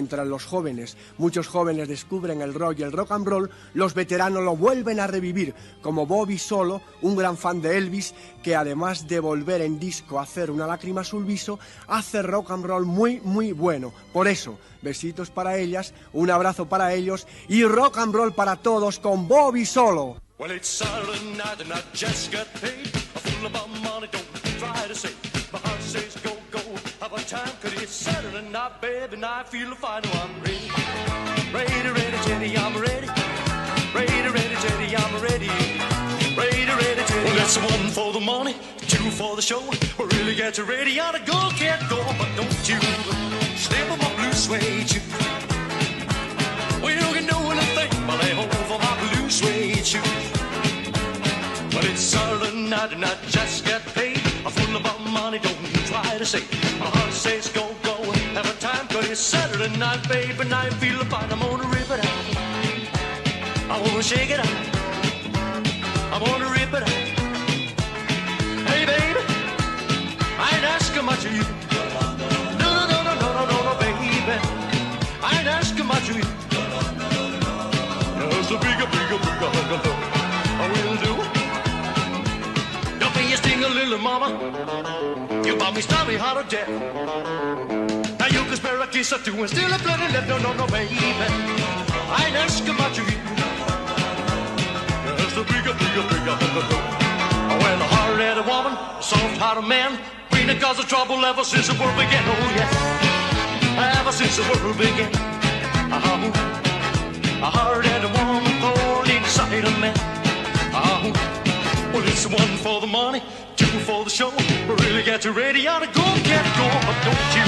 mientras los jóvenes, muchos jóvenes descubren el rock y el rock and roll, los veteranos lo vuelven a revivir, como Bobby Solo, un gran fan de Elvis, que además de volver en disco a hacer Una lágrima azul viso, hace rock and roll muy, muy bueno. Por eso, besitos para ellas, un abrazo para ellos y rock and roll para todos con Bobby Solo. Well, it's Saturday night and I just got paid. I'm full of my money, don't try to say. My heart says go, go, have a time, 'cause it's Saturday night, baby, and I feel fine. Oh, I'm ready, ready, ready, Jenny, I'm ready. Ready, ready, Jenny, I'm ready. Ready, ready, Jenny. Well, that's one for the money, two for the show. Well, really get you ready, on a go, can't go, but don't you step on my blue suede shoe. Well, you can do anything, but lay hold for my blue suede shoe. Well, it's Saturday night and I just got paid. I'm full of my money, don't try to say. My heart says go, go, have a time, 'cause it's Saturday night, babe, and I feel fine. I'm gonna rip it out, I wanna shake it out, I wanna rip it out. Hey, baby, I ain't asking much of you. No, no, no, no, no, no, no, baby, I ain't asking much of you. Just a bigger hug of love I will do. Don't be a sting a little mama, you bought me starry heart of death. Now you can spare a kiss or two and still a bloody left. No, no, no, baby, I ain't asking much of you. Just a bigger hug of love. Well, a hard-headed woman, a soft-hearted man, been the cause of trouble ever since the world began. Oh yeah, ever since the world began. A hard-headed woman, thorn inside a man. Well, it's one for the money, two for the show. We really get you ready, on a go, can't go, but don't you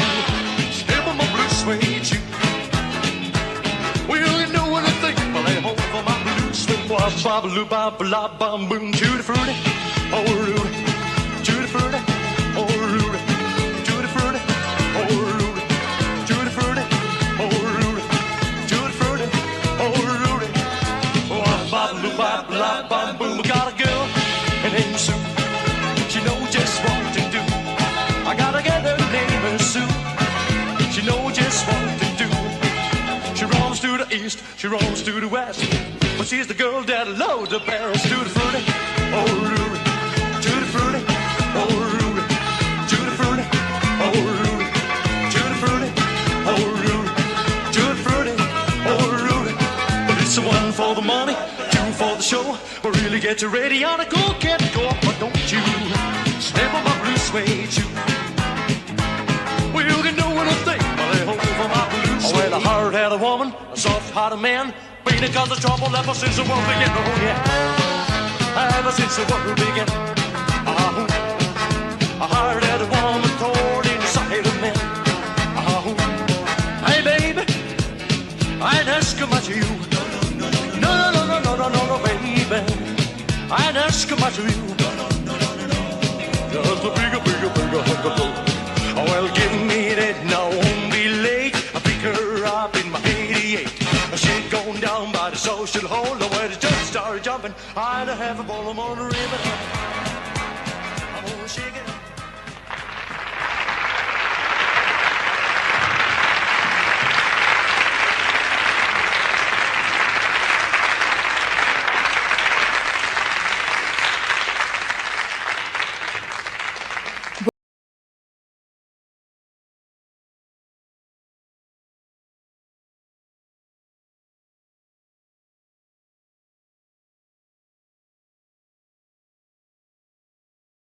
step on my blue suede shoe. We don't know anything, but I hope for my blue suede. Boom, tutti frutti, oh Rudy, tutti frutti, oh Rudy, tutti frutti, oh Rudy, tutti frutti, oh Rudy, tutti frutti, oh Rudy. Boom, I got a girl, her name's Sue. She knows just what to do. I gotta get her name is Sue. She knows just what to do. She roams to the east, she roams to the west, but she's the girl that loves the best. Tutti frutti, oh Rudy, tutti frutti, oh Rudy, tutti frutti, oh Rudy, tutti frutti, oh Rudy, tutti frutti, oh Rudy. But it's the one for the money, two for the show. We really get you ready, on a go, can't go, but don't you step on my blue suede shoe. Well, you can do anything, but I hope for my blue suede. Well, a hard-headed woman, a soft-hearted man, been the cause of trouble ever since the world began. Oh yeah, ever since the world began. A hard-headed woman, thorn inside a man. Hey baby, I ain't asking much of you. No, no, no, no, no, no, no, baby, I ain't asking much of you. Just a bigger hug of love. Oh, well, give me that now, won't be late. I pick her up in my 88. She's going down by the social hall, where the judge started jumping. I'd have a ball, I'm on the ribbon.